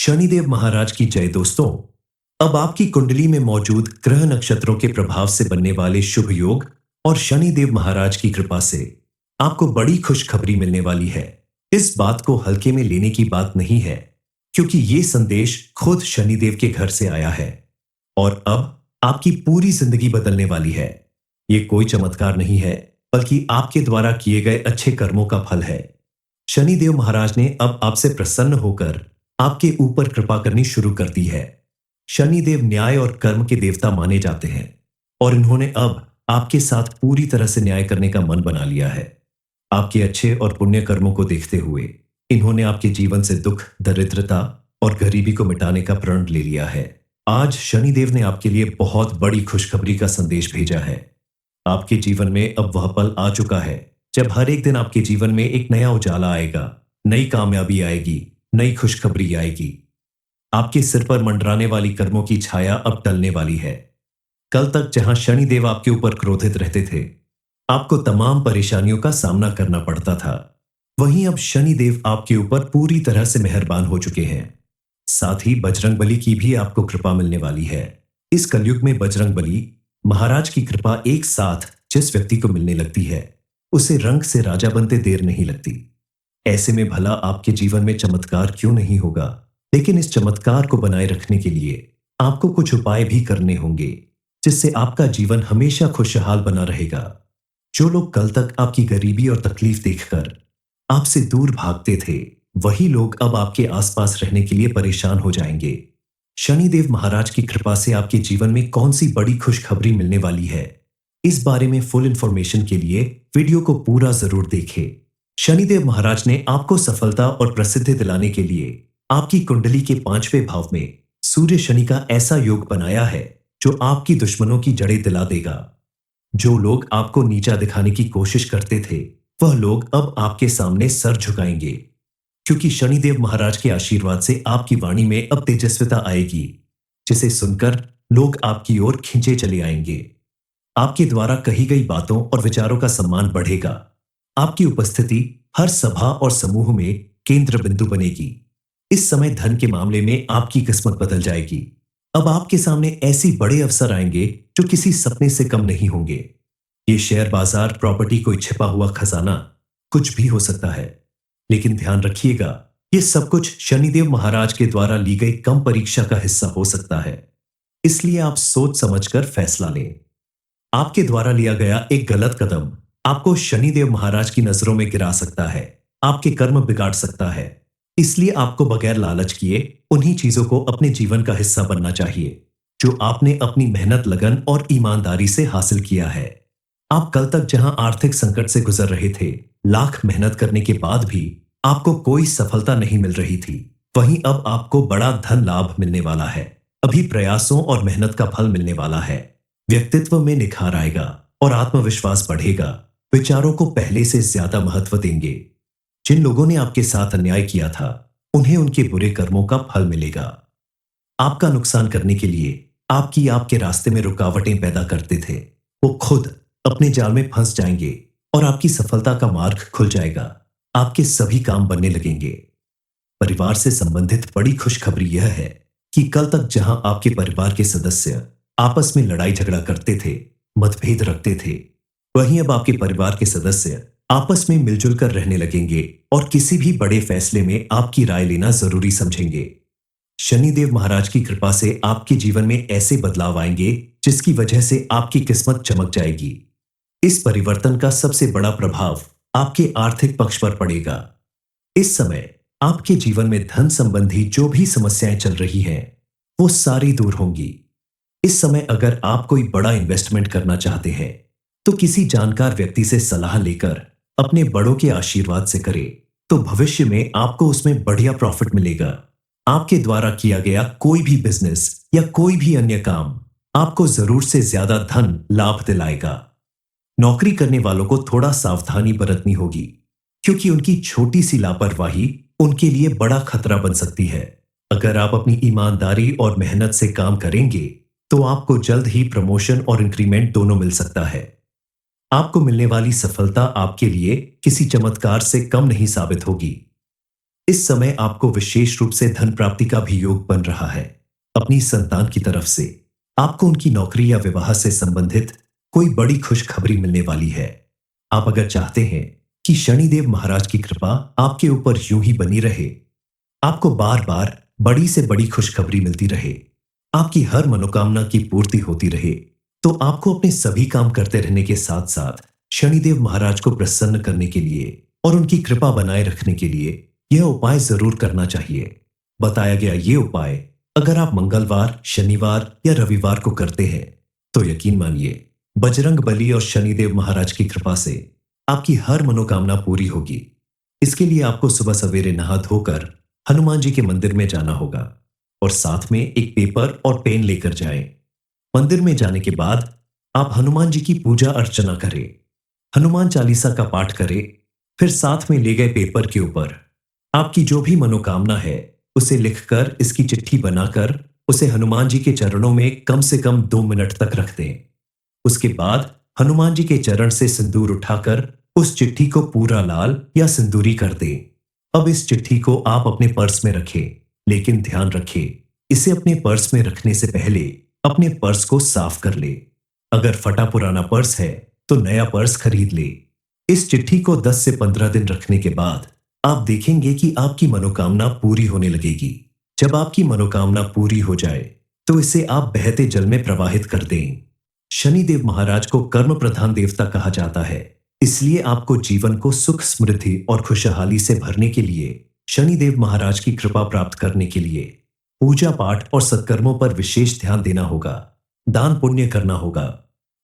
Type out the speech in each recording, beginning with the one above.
शनिदेव महाराज की जय दोस्तों। अब आपकी कुंडली में मौजूद ग्रह नक्षत्रों के प्रभाव से बनने वाले शुभ योग और शनिदेव महाराज की कृपा से आपको बड़ी खुशखबरी मिलने वाली है। इस बात को हल्के में लेने की बात नहीं है, क्योंकि ये संदेश खुद शनिदेव के घर से आया है और अब आपकी पूरी जिंदगी बदलने वाली है। ये कोई चमत्कार नहीं है, बल्कि आपके द्वारा किए गए अच्छे कर्मों का फल है। शनिदेव महाराज ने अब आपसे प्रसन्न होकर आपके ऊपर कृपा करनी शुरू कर दी है। शनिदेव न्याय और कर्म के देवता माने जाते हैं और इन्होंने अब आपके साथ पूरी तरह से न्याय करने का मन बना लिया है। आपके अच्छे और पुण्य कर्मों को देखते हुए इन्होंने आपके जीवन से दुख, दरिद्रता और गरीबी को मिटाने का प्रण ले लिया है। आज शनिदेव ने आपके लिए बहुत बड़ी खुशखबरी का संदेश भेजा है। आपके जीवन में अब वह पल आ चुका है जब हर एक दिन आपके जीवन में एक नया उजाला आएगा, नई कामयाबी आएगी, नई खुशखबरी आएगी। आपके सिर पर मंडराने वाली कर्मों की छाया अब टलने वाली है। कल तक जहां शनिदेव आपके ऊपर क्रोधित रहते थे, आपको तमाम परेशानियों का सामना करना पड़ता था, वहीं अब शनिदेव आपके ऊपर पूरी तरह से मेहरबान हो चुके हैं। साथ ही बजरंगबली की भी आपको कृपा मिलने वाली है। इस कलयुग में बजरंगबली महाराज की कृपा एक साथ जिस व्यक्ति को मिलने लगती है, उसे रंग से राजा बनते देर नहीं लगती। ऐसे में भला आपके जीवन में चमत्कार क्यों नहीं होगा, लेकिन इस चमत्कार को बनाए रखने के लिए आपको कुछ उपाय भी करने होंगे, जिससे आपका जीवन हमेशा खुशहाल बना रहेगा। जो लोग कल तक आपकी गरीबी और तकलीफ देखकर आपसे दूर भागते थे, वही लोग अब आपके आसपास रहने के लिए परेशान हो जाएंगे। शनिदेव महाराज की कृपा से आपके जीवन में कौन सी बड़ी खुशखबरी मिलने वाली है, इस बारे में फुल इंफॉर्मेशन के लिए वीडियो को पूरा जरूर देखें। शनिदेव महाराज ने आपको सफलता और प्रसिद्धि दिलाने के लिए आपकी कुंडली के 5वें भाव में सूर्य शनि का ऐसा योग बनाया है जो आपकी दुश्मनों की जड़ें दिला देगा। जो लोग आपको नीचा दिखाने की कोशिश करते थे, वह लोग अब आपके सामने सर झुकाएंगे, क्योंकि शनिदेव महाराज के आशीर्वाद से आपकी वाणी में अब तेजस्विता आएगी, जिसे सुनकर लोग आपकी ओर खींचे चले आएंगे। आपके द्वारा कही गई बातों और विचारों का सम्मान बढ़ेगा। आपकी उपस्थिति हर सभा और समूह में केंद्र बिंदु बनेगी। इस समय धन के मामले में आपकी किस्मत बदल जाएगी। अब आपके सामने ऐसे बड़े अवसर आएंगे जो किसी सपने से कम नहीं होंगे। ये शेयर बाजार, प्रॉपर्टी, कोई छिपा हुआ खजाना, कुछ भी हो सकता है, लेकिन ध्यान रखिएगा, ये सब कुछ शनिदेव महाराज के द्वारा ली गई कम परीक्षा का हिस्सा हो सकता है। इसलिए आप सोच समझकर फैसला लें। आपके द्वारा लिया गया एक गलत कदम आपको शनिदेव महाराज की नजरों में गिरा सकता है, आपके कर्म बिगाड़ सकता है। इसलिए आपको बगैर लालच किए उन्हीं चीजों को अपने जीवन का हिस्सा बनना चाहिए जो आपने अपनी मेहनत, लगन और ईमानदारी से हासिल किया है। आप कल तक जहां आर्थिक संकट से गुजर रहे थे, लाख मेहनत करने के बाद भी आपको कोई सफलता नहीं मिल रही थी, वहीं अब आपको बड़ा धन लाभ मिलने वाला है। अभी प्रयासों और मेहनत का फल मिलने वाला है। व्यक्तित्व में निखार आएगा और आत्मविश्वास बढ़ेगा। विचारों को पहले से ज्यादा महत्व देंगे। जिन लोगों ने आपके साथ अन्याय किया था, उन्हें उनके बुरे कर्मों का फल मिलेगा। आपका नुकसान करने के लिए आपके रास्ते में रुकावटें पैदा करते थे, वो खुद अपने जाल में फंस जाएंगे और आपकी सफलता का मार्ग खुल जाएगा। आपके सभी काम बनने लगेंगे। परिवार से संबंधित बड़ी खुशखबरी यह है कि कल तक जहां आपके परिवार के सदस्य आपस में लड़ाई झगड़ा करते थे, मतभेद रखते थे, वहीं अब आपके परिवार के सदस्य आपस में मिलजुल कर रहने लगेंगे और किसी भी बड़े फैसले में आपकी राय लेना जरूरी समझेंगे। शनिदेव महाराज की कृपा से आपके जीवन में ऐसे बदलाव आएंगे जिसकी वजह से आपकी किस्मत चमक जाएगी। इस परिवर्तन का सबसे बड़ा प्रभाव आपके आर्थिक पक्ष पर पड़ेगा। इस समय आपके जीवन में धन संबंधी जो भी समस्याएं चल रही हैं, वो सारी दूर होंगी। इस समय अगर आप कोई बड़ा इन्वेस्टमेंट करना चाहते हैं, तो किसी जानकार व्यक्ति से सलाह लेकर अपने बड़ों के आशीर्वाद से करें, तो भविष्य में आपको उसमें बढ़िया प्रॉफिट मिलेगा। आपके द्वारा किया गया कोई भी बिजनेस या कोई भी अन्य काम आपको जरूर से ज्यादा धन लाभ दिलाएगा। नौकरी करने वालों को थोड़ा सावधानी बरतनी होगी, क्योंकि उनकी छोटी सी लापरवाही उनके लिए बड़ा खतरा बन सकती है। अगर आप अपनी ईमानदारी और मेहनत से काम करेंगे, तो आपको जल्द ही प्रमोशन और इंक्रीमेंट दोनों मिल सकता है। आपको मिलने वाली सफलता आपके लिए किसी चमत्कार से कम नहीं साबित होगी। इस समय आपको विशेष रूप से धन प्राप्ति का भी योग बन रहा है। अपनी संतान की तरफ से आपको उनकी नौकरी या विवाह से संबंधित कोई बड़ी खुशखबरी मिलने वाली है। आप अगर चाहते हैं कि शनिदेव महाराज की कृपा आपके ऊपर यूं ही बनी रहे, आपको बार बार बड़ी से बड़ी खुशखबरी मिलती रहे, आपकी हर मनोकामना की पूर्ति होती रहे, तो आपको अपने सभी काम करते रहने के साथ साथ शनिदेव महाराज को प्रसन्न करने के लिए और उनकी कृपा बनाए रखने के लिए यह उपाय जरूर करना चाहिए। बताया गया ये उपाय अगर आप मंगलवार, शनिवार या रविवार को करते हैं तो यकीन मानिए बजरंग बली और शनिदेव महाराज की कृपा से आपकी हर मनोकामना पूरी होगी। इसके लिए आपको सुबह सवेरे नहा धोकर हनुमान जी के मंदिर में जाना होगा और साथ में एक पेपर और पेन लेकर जाएं। मंदिर में जाने के बाद आप हनुमान जी की पूजा अर्चना करें, हनुमान चालीसा का पाठ करें, फिर साथ में ले गए पेपर के ऊपर आपकी जो भी मनोकामना है उसे लिखकर इसकी चिट्ठी बनाकर उसे हनुमान जी के चरणों में कम से कम 2 मिनट तक रख दें। उसके बाद हनुमान जी के चरण से सिंदूर उठाकर उस चिट्ठी को पूरा लाल या सिंदूरी कर दें। अब इस चिट्ठी को आप अपने पर्स में रखें, लेकिन ध्यान रखें इसे अपने पर्स में रखने से पहले अपने पर्स को साफ कर ले। अगर फटा पुराना पर्स है तो नया पर्स खरीद ले। इस चिट्ठी को 10 से 15 दिन रखने के बाद आप देखेंगे कि आपकी मनोकामना पूरी होने लगेगी। जब आपकी मनोकामना पूरी हो जाए तो इसे आप बहते जल में प्रवाहित कर दें। शनिदेव महाराज को कर्म प्रधान देवता कहा जाता है, इसलिए आपको जीवन को सुख, समृद्धि और खुशहाली से भरने के लिए शनिदेव महाराज की कृपा प्राप्त करने के लिए पूजा पाठ और सत्कर्मों पर विशेष ध्यान देना होगा, दान पुण्य करना होगा।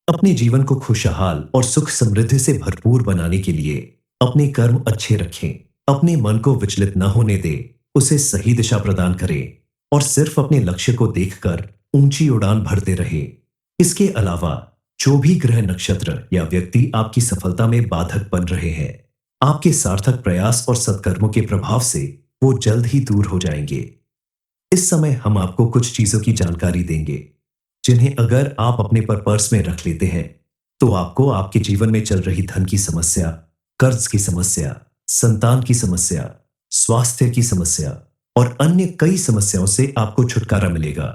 अपने जीवन को खुशहाल और सुख समृद्धि से भरपूर बनाने के लिए अपने कर्म अच्छे रखें, अपने मन को विचलित न होने दे, उसे सही दिशा प्रदान करें और सिर्फ अपने लक्ष्य को देखकर ऊंची उड़ान भरते रहे। इसके अलावा जो भी ग्रह, नक्षत्र या व्यक्ति आपकी सफलता में बाधक बन रहे हैं, आपके सार्थक प्रयास और सत्कर्मों के प्रभाव से वो जल्द ही दूर हो जाएंगे। इस समय हम आपको कुछ चीजों की जानकारी देंगे जिन्हें अगर आप अपने पर पर्स में रख लेते हैं तो आपको आपके जीवन में चल रही धन की समस्या, कर्ज की समस्या, संतान की समस्या, स्वास्थ्य की समस्या और अन्य कई समस्याओं से आपको छुटकारा मिलेगा।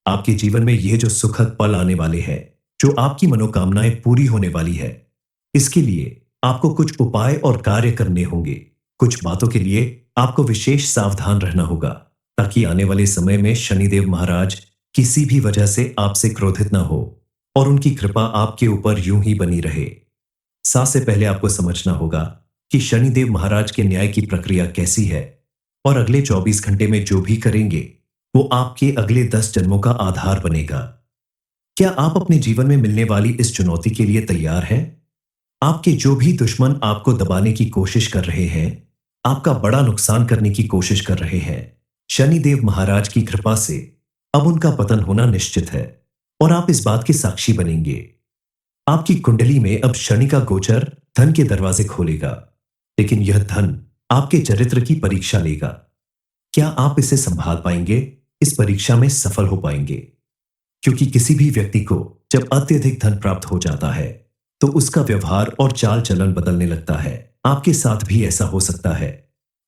आपके जीवन में यह जो सुखद पल आने वाले हैं, जो आपकी मनोकामनाएं पूरी होने वाली है, इसके लिए आपको कुछ उपाय और कार्य करने होंगे। कुछ बातों के लिए आपको विशेष सावधान रहना होगा ताकि आने वाले समय में शनिदेव महाराज किसी भी वजह से आपसे क्रोधित ना हो और उनकी कृपा आपके ऊपर यूं ही बनी रहे। सबसे पहले आपको समझना होगा कि शनिदेव महाराज के न्याय की प्रक्रिया कैसी है और अगले 24 घंटे में जो भी करेंगे वो आपके अगले 10 जन्मों का आधार बनेगा। क्या आप अपने जीवन में मिलने वाली इस चुनौती के लिए तैयार हैं? आपके जो भी दुश्मन आपको दबाने की कोशिश कर रहे हैं, आपका बड़ा नुकसान करने की कोशिश कर रहे हैं, शनिदेव महाराज की कृपा से अब उनका पतन होना निश्चित है और आप इस बात के साक्षी बनेंगे। आपकी कुंडली में अब शनि का गोचर धन के दरवाजे खोलेगा, लेकिन यह धन आपके चरित्र की परीक्षा लेगा। क्या आप इसे संभाल पाएंगे? इस परीक्षा में सफल हो पाएंगे? क्योंकि किसी भी व्यक्ति को जब अत्यधिक धन प्राप्त हो जाता है तो उसका व्यवहार और चाल चलन बदलने लगता है। आपके साथ भी ऐसा हो सकता है।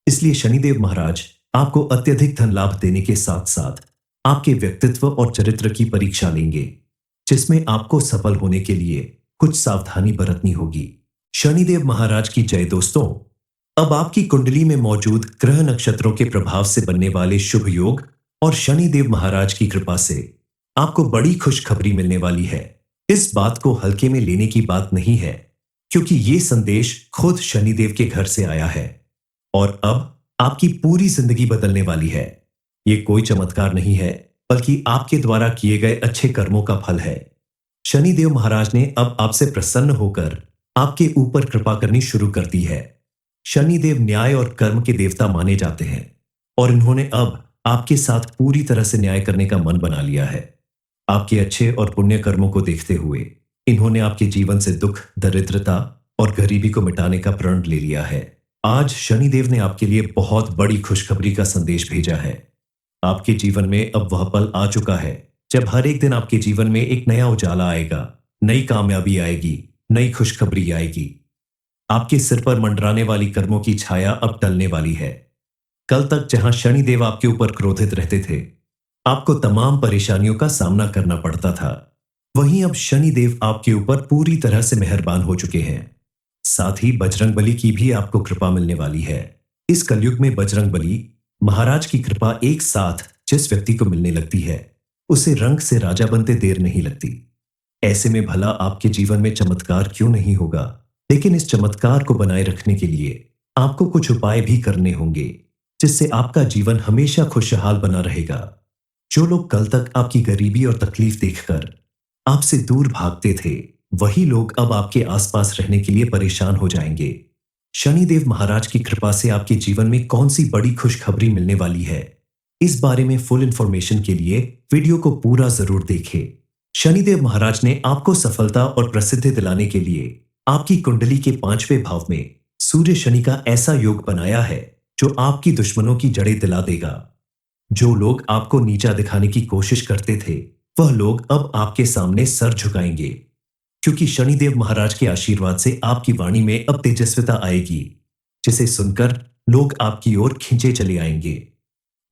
इसलिए शनिदेव महाराज आपको अत्यधिक धन लाभ देने के साथ साथ आपके व्यक्तित्व और चरित्र की परीक्षा लेंगे, जिसमें आपको सफल होने के लिए कुछ सावधानी बरतनी होगी। शनिदेव महाराज की जय दोस्तों। अब आपकी कुंडली में मौजूद ग्रह, नक्षत्रों के प्रभाव से बनने वाले शुभ योग और शनिदेव महाराज की कृपा से आपको बड़ी खुशखबरी मिलने वाली है। इस बात को हल्के में लेने की बात नहीं है, क्योंकि ये संदेश खुद शनिदेव के घर से आया है और अब आपकी पूरी जिंदगी बदलने वाली है। ये कोई चमत्कार नहीं है, बल्कि आपके द्वारा किए गए अच्छे कर्मों का फल है। शनिदेव महाराज ने अब आपसे प्रसन्न होकर आपके ऊपर कृपा करनी शुरू कर दी है। शनिदेव न्याय और कर्म के देवता माने जाते हैं और इन्होंने अब आपके साथ पूरी तरह से न्याय करने का मन बना लिया है। आपके अच्छे और पुण्य कर्मों को देखते हुए इन्होंने आपके जीवन से दुख, दरिद्रता और गरीबी को मिटाने का प्रण ले लिया है। आज शनिदेव ने आपके लिए बहुत बड़ी खुशखबरी का संदेश भेजा है। आपके जीवन में अब वह पल आ चुका है जब हर एक दिन आपके जीवन में एक नया उजाला आएगा, नई कामयाबी आएगी, नई खुशखबरी आएगी। आपके सिर पर मंडराने वाली कर्मों की छाया अब टलने वाली है। कल तक जहां शनिदेव आपके ऊपर क्रोधित रहते थे, आपको तमाम परेशानियों का सामना करना पड़ता था, वहीं अब शनिदेव आपके ऊपर पूरी तरह से मेहरबान हो चुके हैं। साथ ही बजरंगबली की भी आपको कृपा मिलने वाली है। इस कलयुग में बजरंगबली महाराज की कृपा एक साथ जिस व्यक्ति को मिलने लगती है, उसे रंग से राजा बनते देर नहीं लगती। ऐसे में भला आपके जीवन में चमत्कार क्यों नहीं होगा, लेकिन इस चमत्कार को बनाए रखने के लिए आपको कुछ उपाय भी करने होंगे, जिससे आपका जीवन हमेशा खुशहाल बना रहेगा। जो लोग कल तक आपकी गरीबी और तकलीफ देखकर आपसे दूर भागते थे, वही लोग अब आपके आसपास रहने के लिए परेशान हो जाएंगे। शनिदेव महाराज की कृपा से आपके जीवन में कौन सी बड़ी खुशखबरी मिलने वाली है, इस बारे में फुल इंफॉर्मेशन के लिए वीडियो को पूरा जरूर देखें। शनिदेव महाराज ने आपको सफलता और प्रसिद्धि दिलाने के लिए आपकी कुंडली के 5वें भाव में सूर्य शनि का ऐसा योग बनाया है जो आपकी दुश्मनों की जड़ें दिला देगा। जो लोग आपको नीचा दिखाने की कोशिश करते थे, वह लोग अब आपके सामने सर झुकाएंगे, क्योंकि शनिदेव महाराज के आशीर्वाद से आपकी वाणी में अब तेजस्विता आएगी, जिसे सुनकर लोग आपकी ओर खींचे चले आएंगे।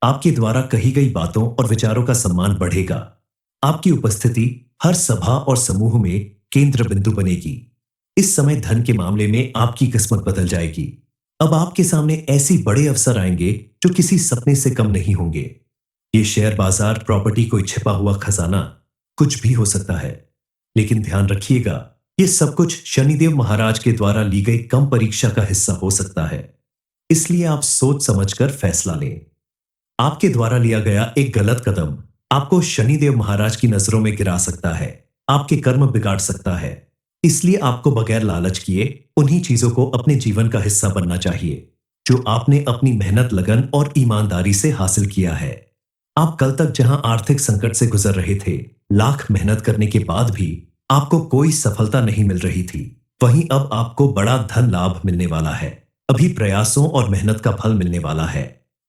आपके द्वारा कही गई बातों और विचारों का सम्मान बढ़ेगा। आपकी उपस्थिति हर सभा और समूह में केंद्र बिंदु बनेगी। इस समय धन के मामले में आपकी किस्मत बदल जाएगी। अब आपके सामने ऐसे बड़े अवसर आएंगे जो किसी सपने से कम नहीं होंगे। ये शेयर बाजार, प्रॉपर्टी, कोई छिपा हुआ खजाना, कुछ भी हो सकता है, लेकिन ध्यान रखिएगा, ये सब कुछ शनिदेव महाराज के द्वारा ली गई कम परीक्षा का हिस्सा हो सकता है। इसलिए आप सोच समझकर फैसला लें। आपके द्वारा लिया गया एक गलत कदम आपको शनिदेव महाराज की नजरों में गिरा सकता है, आपके कर्म बिगाड़ सकता है। इसलिए आपको बगैर लालच किए उन्हीं चीजों को अपने जीवन का हिस्सा बनना चाहिए जो आपने अपनी मेहनत, लगन और ईमानदारी से हासिल किया है। आप कल तक जहां आर्थिक संकट से गुजर रहे थे, लाख मेहनत करने के बाद भी आपको कोई सफलता नहीं मिल रही थी, वहीं अब आपको बड़ा धन लाभ मिलने वाला है। अभी प्रयासों और मेहनत का फल मिलने वाला है।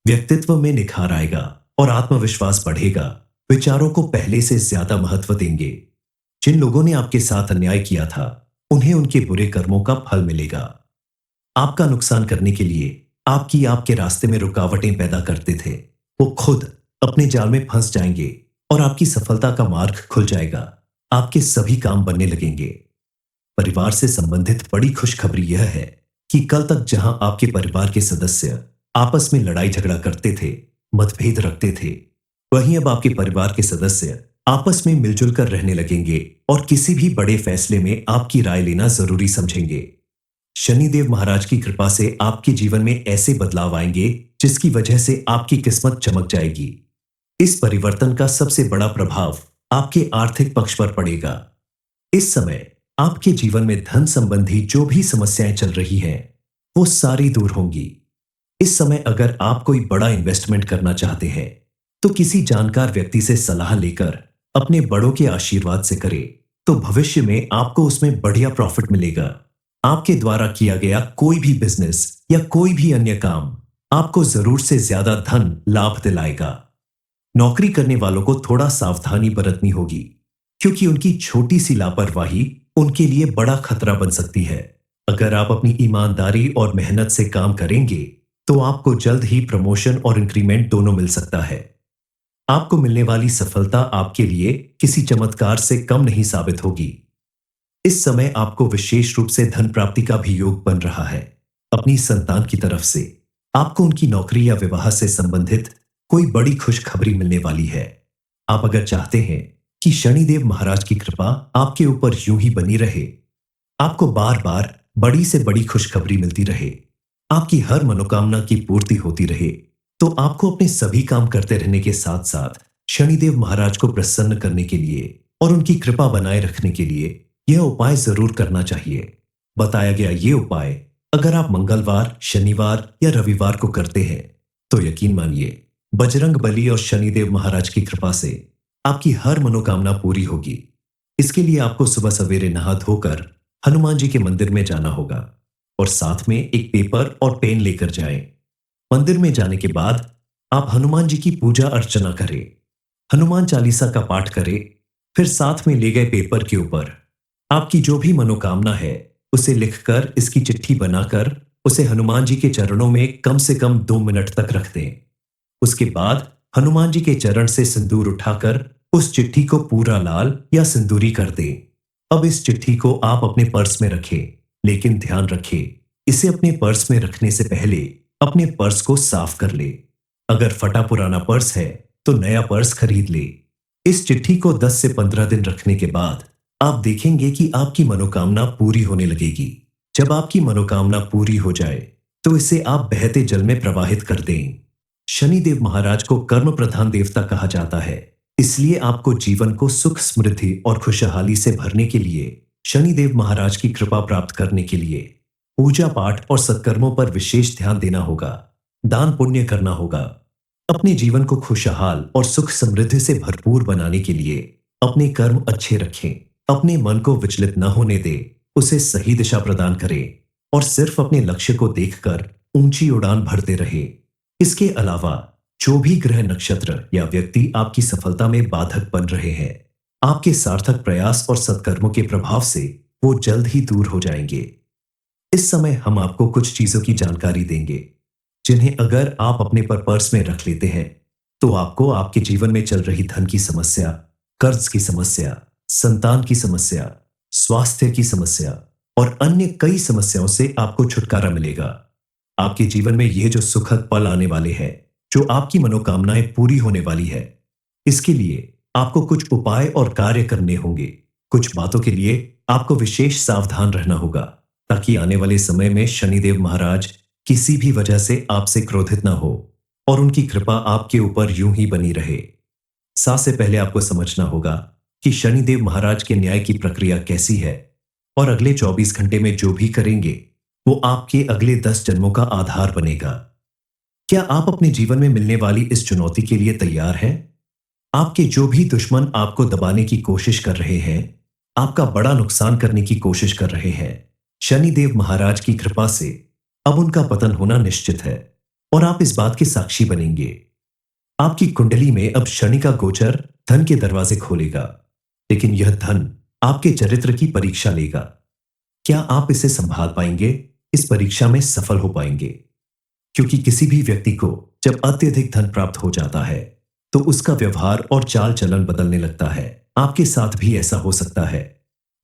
व्यक्तित्व में निखार आएगा और आत्मविश्वास बढ़ेगा। विचारों को पहले से ज्यादा महत्व देंगे। जिन लोगों ने आपके साथ अन्याय किया था, उन्हें उनके बुरे कर्मों का फल मिलेगा। आपका नुकसान करने के लिए आपके रास्ते में रुकावटें पैदा करते थे, वो खुद अपने जाल में फंस जाएंगे और आपकी सफलता का मार्ग खुल जाएगा। आपके सभी काम बनने लगेंगे। परिवार से संबंधित बड़ी खुशखबरी यह है कि कल तक जहां आपके परिवार के सदस्य आपस में लड़ाई झगड़ा करते थे, मतभेद रखते थे, वहीं अब आपके परिवार के सदस्य आपस में मिलजुल कर रहने लगेंगे और किसी भी बड़े फैसले में आपकी राय लेना जरूरी समझेंगे। शनिदेव महाराज की कृपा से आपके जीवन में ऐसे बदलाव आएंगे जिसकी वजह से आपकी किस्मत चमक जाएगी। इस परिवर्तन का सबसे बड़ा प्रभाव आपके आर्थिक पक्ष पर पड़ेगा। इस समय आपके जीवन में धन संबंधी जो भी समस्याएं चल रही हैं, वो सारी दूर होंगी। इस समय अगर आप कोई बड़ा इन्वेस्टमेंट करना चाहते हैं, तो किसी जानकार व्यक्ति से सलाह लेकर अपने बड़ों के आशीर्वाद से करें, तो भविष्य में आपको उसमें बढ़िया प्रॉफिट मिलेगा। आपके द्वारा किया गया कोई भी बिजनेस या कोई भी अन्य काम आपको जरूर से ज्यादा धन लाभ दिलाएगा। नौकरी करने वालों को थोड़ा सावधानी बरतनी होगी, क्योंकि उनकी छोटी सी लापरवाही उनके लिए बड़ा खतरा बन सकती है। अगर आप अपनी ईमानदारी और मेहनत से काम करेंगे, तो आपको जल्द ही प्रमोशन और इंक्रीमेंट दोनों मिल सकता है। आपको मिलने वाली सफलता आपके लिए किसी चमत्कार से कम नहीं साबित होगी। इस समय आपको विशेष रूप से धन प्राप्ति का भी योग बन रहा है। अपनी संतान की तरफ से आपको उनकी नौकरी या विवाह से संबंधित कोई बड़ी खुशखबरी मिलने वाली है। आप अगर चाहते हैं कि शनिदेव महाराज की कृपा आपके ऊपर यूं ही बनी रहे, आपको बार बार बड़ी से बड़ी खुशखबरी मिलती रहे, आपकी हर मनोकामना की पूर्ति होती रहे, तो आपको अपने सभी काम करते रहने के साथ साथ शनिदेव महाराज को प्रसन्न करने के लिए और उनकी कृपा बनाए रखने के लिए यह उपाय जरूर करना चाहिए। बताया गया ये उपाय अगर आप मंगलवार, शनिवार या रविवार को करते हैं, तो यकीन मानिए बजरंग बली और शनिदेव महाराज की कृपा से आपकी हर मनोकामना पूरी होगी। इसके लिए आपको सुबह सवेरे नहा धोकर हनुमान जी के मंदिर में जाना होगा और साथ में एक पेपर और पेन लेकर जाएं। मंदिर में जाने के बाद आप हनुमान जी की पूजा अर्चना करें, हनुमान चालीसा का पाठ करें, फिर साथ में ले गए पेपर के ऊपर आपकी जो भी मनोकामना है उसे लिखकर इसकी चिट्ठी बनाकर उसे हनुमान जी के चरणों में कम से कम 2 मिनट तक रख दें। उसके बाद हनुमान जी के चरण से सिंदूर उठाकर उस चिट्ठी को पूरा लाल या सिंदूरी कर दें। अब इस चिट्ठी को आप अपने पर्स में रखें, लेकिन ध्यान रखें, इसे अपने पर्स में रखने से पहले अपने पर्स को साफ कर ले। अगर फटा पुराना पर्स है तो नया पर्स खरीद ले। इस चिट्ठी को 10 से 15 दिन रखने के बाद आप देखेंगे कि आपकी मनोकामना पूरी होने लगेगी। जब आपकी मनोकामना पूरी हो जाए तो इसे आप बहते जल में प्रवाहित कर दें। शनिदेव महाराज को कर्म प्रधान देवता कहा जाता है, इसलिए आपको जीवन को सुख समृद्धि और खुशहाली से भरने के लिए शनिदेव महाराज की कृपा प्राप्त करने के लिए पूजा पाठ और सत्कर्मों पर विशेष ध्यान देना होगा, दान पुण्य करना होगा। अपने जीवन को खुशहाल और सुख समृद्धि से भरपूर बनाने के लिए अपने कर्म अच्छे रखें, अपने मन को विचलित न होने दे, उसे सही दिशा प्रदान करें और सिर्फ अपने लक्ष्य को देखकर ऊंची उड़ान भरते रहे। इसके अलावा जो भी ग्रह नक्षत्र या व्यक्ति आपकी सफलता में बाधक बन रहे हैं, आपके सार्थक प्रयास और सत्कर्मों के प्रभाव से वो जल्द ही दूर हो जाएंगे। इस समय हम आपको कुछ चीजों की जानकारी देंगे जिन्हें अगर आप अपने पर पर्स में रख लेते हैं तो आपको आपके जीवन में चल रही धन की समस्या, कर्ज की समस्या, संतान की समस्या, स्वास्थ्य की समस्या और अन्य कई समस्याओं से आपको छुटकारा मिलेगा। आपके जीवन में ये जो सुखद पल आने वाले हैं, जो आपकी मनोकामनाएं पूरी होने वाली है, इसके लिए आपको कुछ उपाय और कार्य करने होंगे। कुछ बातों के लिए आपको विशेष सावधान रहना होगा ताकि आने वाले समय में शनिदेव महाराज किसी भी वजह से आपसे क्रोधित ना हो और उनकी कृपा आपके ऊपर यूं ही बनी रहे। सबसे पहले आपको समझना होगा कि शनिदेव महाराज के न्याय की प्रक्रिया कैसी है और अगले 24 घंटे में जो भी करेंगे वो आपके अगले 10 जन्मों का आधार बनेगा। क्या आप अपने जीवन में मिलने वाली इस चुनौती के लिए तैयार हैं? आपके जो भी दुश्मन आपको दबाने की कोशिश कर रहे हैं, आपका बड़ा नुकसान करने की कोशिश कर रहे हैं, शनिदेव महाराज की कृपा से अब उनका पतन होना निश्चित है और आप इस बात के साक्षी बनेंगे। आपकी कुंडली में अब शनि का गोचर धन के दरवाजे खोलेगा, लेकिन यह धन आपके चरित्र की परीक्षा लेगा। क्या आप इसे संभाल पाएंगे? इस परीक्षा में सफल हो पाएंगे? क्योंकि किसी भी व्यक्ति को जब अत्यधिक धन प्राप्त हो जाता है तो उसका व्यवहार और चाल चलन बदलने लगता है। आपके साथ भी ऐसा हो सकता है।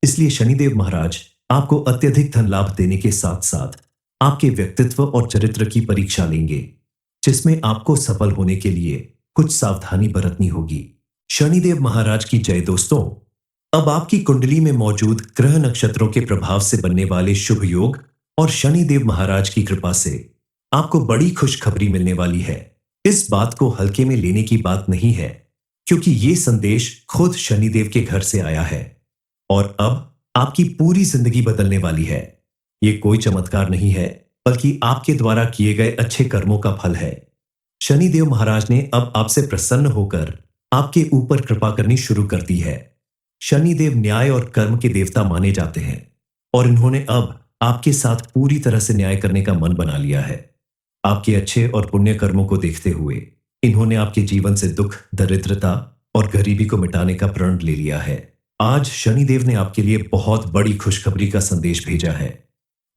इसलिए शनिदेव महाराज आपको अत्यधिक धन लाभ देने के साथ साथ आपके व्यक्तित्व और चरित्र की परीक्षा लेंगे, जिसमें आपको सफल होने के लिए कुछ सावधानी बरतनी होगी। शनिदेव महाराज की जय दोस्तों। अब आपकी कुंडली में मौजूद ग्रह नक्षत्रों के प्रभाव से बनने वाले शुभ योग और शनिदेव महाराज की कृपा से आपको बड़ी खुशखबरी मिलने वाली है। इस बात को हल्के में लेने की बात नहीं है, क्योंकि ये संदेश खुद शनिदेव के घर से आया है और अब आपकी पूरी जिंदगी बदलने वाली है। ये कोई चमत्कार नहीं है, बल्कि आपके द्वारा किए गए अच्छे कर्मों का फल है। शनिदेव महाराज ने अब आपसे प्रसन्न होकर आपके ऊपर कृपा करनी शुरू कर दी है। शनिदेव न्याय और कर्म के देवता माने जाते हैं और इन्होंने अब आपके साथ पूरी तरह से न्याय करने का मन बना लिया है। आपके अच्छे और पुण्य कर्मों को देखते हुए इन्होंने आपके जीवन से दुख, दरिद्रता और गरीबी को मिटाने का प्रण ले लिया है। आज शनिदेव ने आपके लिए बहुत बड़ी खुशखबरी का संदेश भेजा है।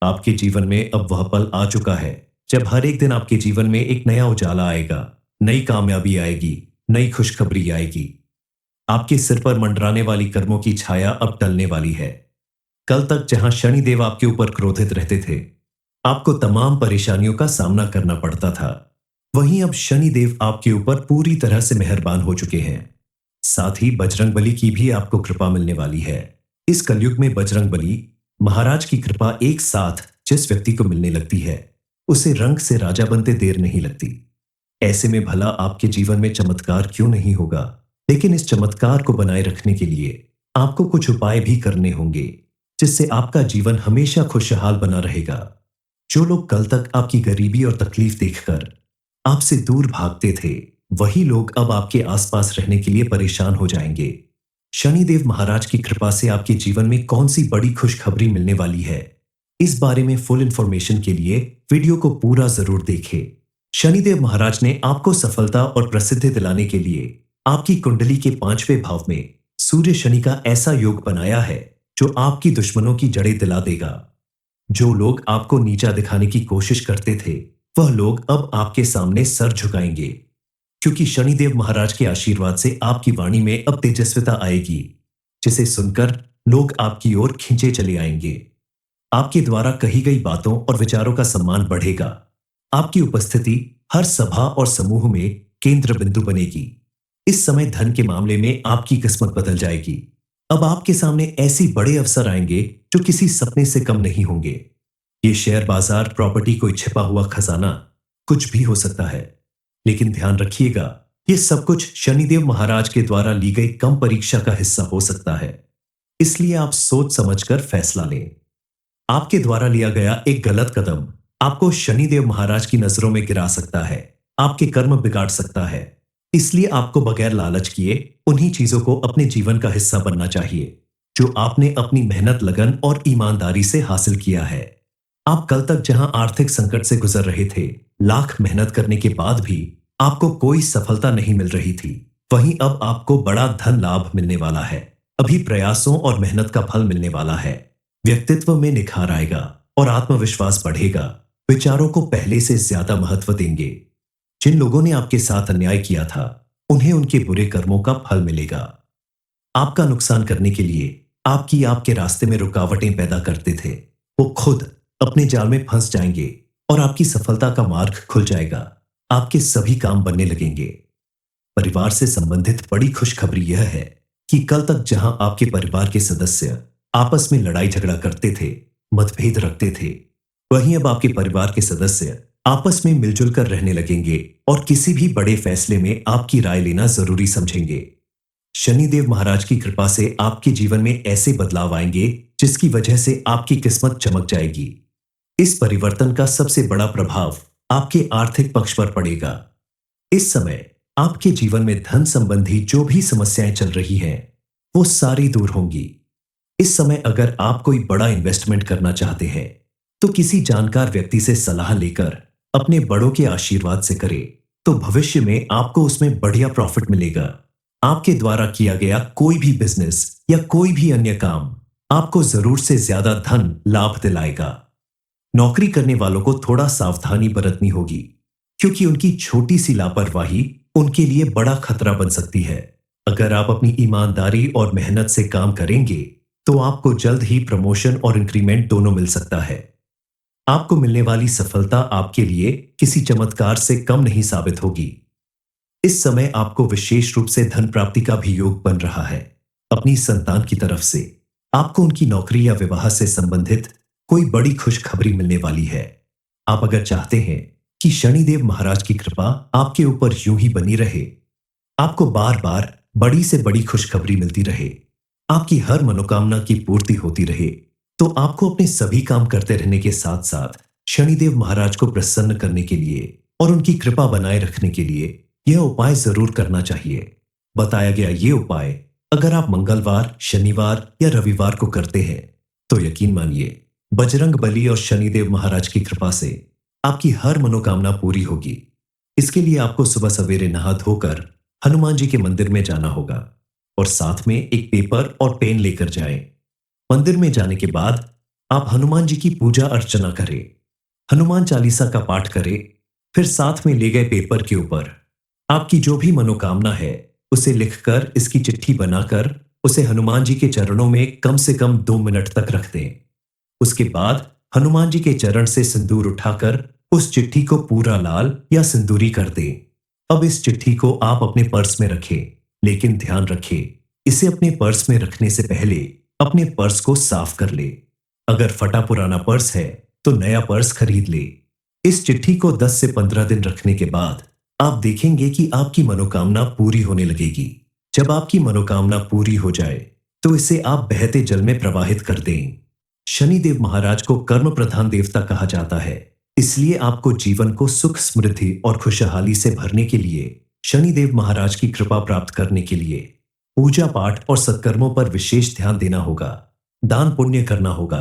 आपके जीवन में अब वह पल आ चुका है जब हर एक दिन आपके जीवन में एक नया उजाला आएगा, नई कामयाबी आएगी, नई खुशखबरी आएगी। आपके सिर पर मंडराने वाली कर्मों की छाया अब टलने वाली है। कल तक जहां शनिदेव आपके ऊपर क्रोधित रहते थे, आपको तमाम परेशानियों का सामना करना पड़ता था, वहीं अब शनिदेव आपके ऊपर पूरी तरह से मेहरबान हो चुके हैं। साथ ही बजरंगबली की भी आपको कृपा मिलने वाली है। इस कलयुग में बजरंगबली महाराज की कृपा एक साथ जिस व्यक्ति को मिलने लगती है, उसे रंग से राजा बनते देर नहीं लगती। ऐसे में भला आपके जीवन में चमत्कार क्यों नहीं होगा? लेकिन इस चमत्कार को बनाए रखने के लिए आपको कुछ उपाय भी करने होंगे, जिससे आपका जीवन हमेशा खुशहाल बना रहेगा। जो लोग कल तक आपकी गरीबी और तकलीफ देखकर आपसे दूर भागते थे, वही लोग अब आपके आसपास रहने के लिए परेशान हो जाएंगे। शनिदेव महाराज की कृपा से आपके जीवन में कौन सी बड़ी खुशखबरी मिलने वाली है, इस बारे में फुल इंफॉर्मेशन के लिए वीडियो को पूरा जरूर देखें। शनिदेव महाराज ने आपको सफलता और प्रसिद्धि दिलाने के लिए आपकी कुंडली के 5वें भाव में सूर्य शनि का ऐसा योग बनाया है जो आपकी दुश्मनों की जड़ें दिला देगा। जो लोग आपको नीचा दिखाने की कोशिश करते थे, वह लोग अब आपके सामने सर झुकाएंगे, क्योंकि शनिदेव महाराज के आशीर्वाद से आपकी वाणी में अब तेजस्विता आएगी, जिसे सुनकर लोग आपकी ओर खींचे चले आएंगे। आपके द्वारा कही गई बातों और विचारों का सम्मान बढ़ेगा। आपकी उपस्थिति हर सभा और समूह में केंद्र बिंदु बनेगी। इस समय धन के मामले में आपकी किस्मत बदल जाएगी। अब आपके सामने ऐसे बड़े अवसर आएंगे जो किसी सपने से कम नहीं होंगे। ये शेयर बाजार, प्रॉपर्टी, कोई छिपा हुआ खजाना, कुछ भी हो सकता है। लेकिन ध्यान रखिएगा, ये सब कुछ शनिदेव महाराज के द्वारा ली गई कम परीक्षा का हिस्सा हो सकता है। इसलिए आप सोच समझकर फैसला लें। आपके द्वारा लिया गया एक गलत कदम आपको शनिदेव महाराज की नजरों में गिरा सकता है, आपके कर्म बिगाड़ सकता है। इसलिए आपको बगैर लालच किए उन्हीं चीजों को अपने जीवन का हिस्सा बनना चाहिए जो आपने अपनी मेहनत, लगन और ईमानदारी से हासिल किया है। आप कल तक जहां आर्थिक संकट से गुजर रहे थे, लाख मेहनत करने के बाद भी आपको कोई सफलता नहीं मिल रही थी, वहीं अब आपको बड़ा धन लाभ मिलने वाला है। अभी प्रयासों और मेहनत का फल मिलने वाला है। व्यक्तित्व में निखार आएगा और आत्मविश्वास बढ़ेगा। विचारों को पहले से ज्यादा महत्व देंगे। जिन लोगों ने आपके साथ अन्याय किया था, उन्हें उनके बुरे कर्मों का फल मिलेगा। आपका नुकसान करने के लिए आपके रास्ते में रुकावटें पैदा करते थे, वो खुद अपने जाल में फंस जाएंगे और आपकी सफलता का मार्ग खुल जाएगा। आपके सभी काम बनने लगेंगे। परिवार से संबंधित बड़ी खुशखबरी यह है कि कल तक जहां आपके परिवार के सदस्य आपस में लड़ाई झगड़ा करते थे, मतभेद रखते थे, वहीं अब आपके परिवार के सदस्य आपस में मिलजुल कर रहने लगेंगे और किसी भी बड़े फैसले में आपकी राय लेना जरूरी समझेंगे। शनिदेव महाराज की कृपा से आपके जीवन में ऐसे बदलाव आएंगे जिसकी वजह से आपकी किस्मत चमक जाएगी। इस परिवर्तन का सबसे बड़ा प्रभाव आपके आर्थिक पक्ष पर पड़ेगा। इस समय आपके जीवन में धन संबंधी जो भी समस्याएं चल रही हैं, वो सारी दूर होंगी। इस समय अगर आप कोई बड़ा इन्वेस्टमेंट करना चाहते हैं, तो किसी जानकार व्यक्ति से सलाह लेकर अपने बड़ों के आशीर्वाद से करें, तो भविष्य में आपको उसमें बढ़िया प्रॉफिट मिलेगा। आपके द्वारा किया गया कोई भी बिजनेस या कोई भी अन्य काम आपको जरूर से ज्यादा धन लाभ दिलाएगा। नौकरी करने वालों को थोड़ा सावधानी बरतनी होगी, क्योंकि उनकी छोटी सी लापरवाही उनके लिए बड़ा खतरा बन सकती है। अगर आप अपनी ईमानदारी और मेहनत से काम करेंगे, तो आपको जल्द ही प्रमोशन और इंक्रीमेंट दोनों मिल सकता है। आपको मिलने वाली सफलता आपके लिए किसी चमत्कार से कम नहीं साबित होगी। इस समय आपको विशेष रूप से धन प्राप्ति का भी योग बन रहा है। अपनी संतान की तरफ से आपको उनकी नौकरी या विवाह से संबंधित कोई बड़ी खुशखबरी मिलने वाली है। आप अगर चाहते हैं कि शनिदेव महाराज की कृपा आपके ऊपर यूं ही बनी रहे, आपको बार बार बड़ी से बड़ी खुशखबरी मिलती रहे, आपकी हर मनोकामना की पूर्ति होती रहे, तो आपको अपने सभी काम करते रहने के साथ साथ शनिदेव महाराज को प्रसन्न करने के लिए और उनकी कृपा बनाए रखने के लिए यह उपाय जरूर करना चाहिए। बताया गया ये उपाय अगर आप मंगलवार, शनिवार या रविवार को करते हैं, तो यकीन मानिए बजरंग बली और शनिदेव महाराज की कृपा से आपकी हर मनोकामना पूरी होगी। इसके लिए आपको सुबह सवेरे नहा धोकर हनुमान जी के मंदिर में जाना होगा और साथ में एक पेपर और पेन लेकर जाएं। मंदिर में जाने के बाद आप हनुमान जी की पूजा अर्चना करें, हनुमान चालीसा का पाठ करें, फिर साथ में ले गए पेपर के ऊपर आपकी जो भी मनोकामना है उसे लिखकर इसकी चिट्ठी बनाकर उसे हनुमान जी के चरणों में कम से कम 2 मिनट तक रख दें। उसके बाद हनुमान जी के चरण से सिंदूर उठाकर उस चिट्ठी को पूरा लाल या सिंदूरी कर दें। अब इस चिट्ठी को आप अपने पर्स में रखें, लेकिन ध्यान रखें, इसे अपने पर्स में रखने से पहले अपने पर्स को साफ कर ले। अगर फटा पुराना पर्स है तो नया पर्स खरीद ले। इस चिट्ठी को 10 से 15 दिन रखने के बाद आप देखेंगे कि आपकी मनोकामना पूरी होने लगेगी। जब आपकी मनोकामना पूरी हो जाए तो इसे आप बहते जल में प्रवाहित कर दें। शनिदेव महाराज को कर्म प्रधान देवता कहा जाता है, इसलिए आपको जीवन को सुख, समृद्धि और खुशहाली से भरने के लिए, शनिदेव महाराज की कृपा प्राप्त करने के लिए पूजा पाठ और सत्कर्मों पर विशेष ध्यान देना होगा, दान पुण्य करना होगा।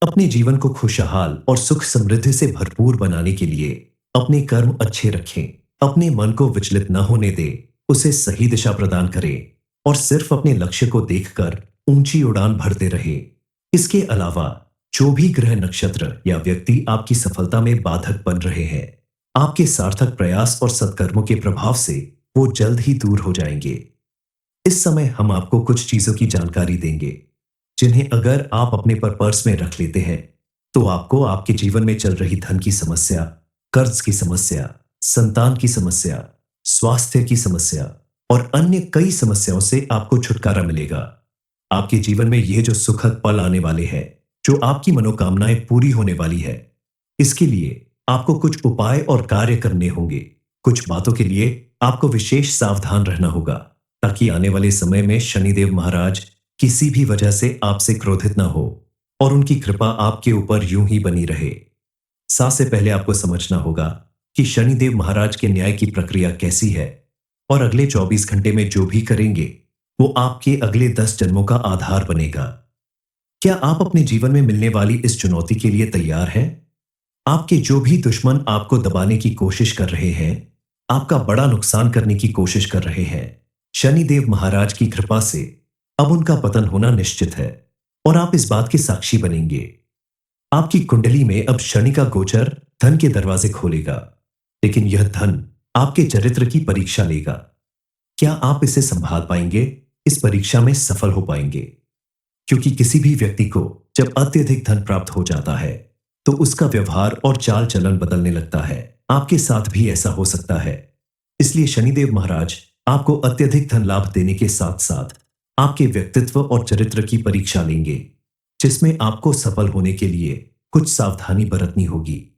अपने जीवन को खुशहाल और सुख समृद्धि से भरपूर बनाने के लिए अपने कर्म अच्छे रखें, अपने मन को विचलित न होने दे, उसे सही दिशा प्रदान करें और सिर्फ अपने लक्ष्य को देखकर ऊंची उड़ान भरते रहे। इसके अलावा जो भी ग्रह नक्षत्र या व्यक्ति आपकी सफलता में बाधक बन रहे हैं, आपके सार्थक प्रयास और सत्कर्मों के प्रभाव से वो जल्द ही दूर हो जाएंगे। इस समय हम आपको कुछ चीजों की जानकारी देंगे जिन्हें अगर आप अपने पर पर्स में रख लेते हैं तो आपको आपके जीवन में चल रही धन की समस्या, कर्ज की समस्या, संतान की समस्या, स्वास्थ्य की समस्या और अन्य कई समस्याओं से आपको छुटकारा मिलेगा। आपके जीवन में ये जो सुखद पल आने वाले हैं, जो आपकी मनोकामनाएं पूरी होने वाली है, इसके लिए आपको कुछ उपाय और कार्य करने होंगे। कुछ बातों के लिए आपको विशेष सावधान रहना होगा ताकि आने वाले समय में शनिदेव महाराज किसी भी वजह से आपसे क्रोधित ना हो और उनकी कृपा आपके ऊपर यूं ही बनी रहे। सबसे पहले आपको समझना होगा कि शनिदेव महाराज के न्याय की प्रक्रिया कैसी है और अगले 24 घंटे में जो भी करेंगे वो आपके अगले 10 जन्मों का आधार बनेगा। क्या आप अपने जीवन में मिलने वाली इस चुनौती के लिए तैयार हैं? आपके जो भी दुश्मन आपको दबाने की कोशिश कर रहे हैं, आपका बड़ा नुकसान करने की कोशिश कर रहे हैं, शनिदेव महाराज की कृपा से अब उनका पतन होना निश्चित है और आप इस बात के साक्षी बनेंगे। आपकी कुंडली में अब शनि का गोचर धन के दरवाजे खोलेगा, लेकिन यह धन आपके चरित्र की परीक्षा लेगा। क्या आप इसे संभाल पाएंगे? इस परीक्षा में सफल हो पाएंगे? क्योंकि किसी भी व्यक्ति को जब अत्यधिक धन प्राप्त हो जाता है तो उसका व्यवहार और चाल चलन बदलने लगता है। आपके साथ भी ऐसा हो सकता है। इसलिए शनिदेव महाराज आपको अत्यधिक धन लाभ देने के साथ साथ आपके व्यक्तित्व और चरित्र की परीक्षा लेंगे, जिसमें आपको सफल होने के लिए कुछ सावधानी बरतनी होगी।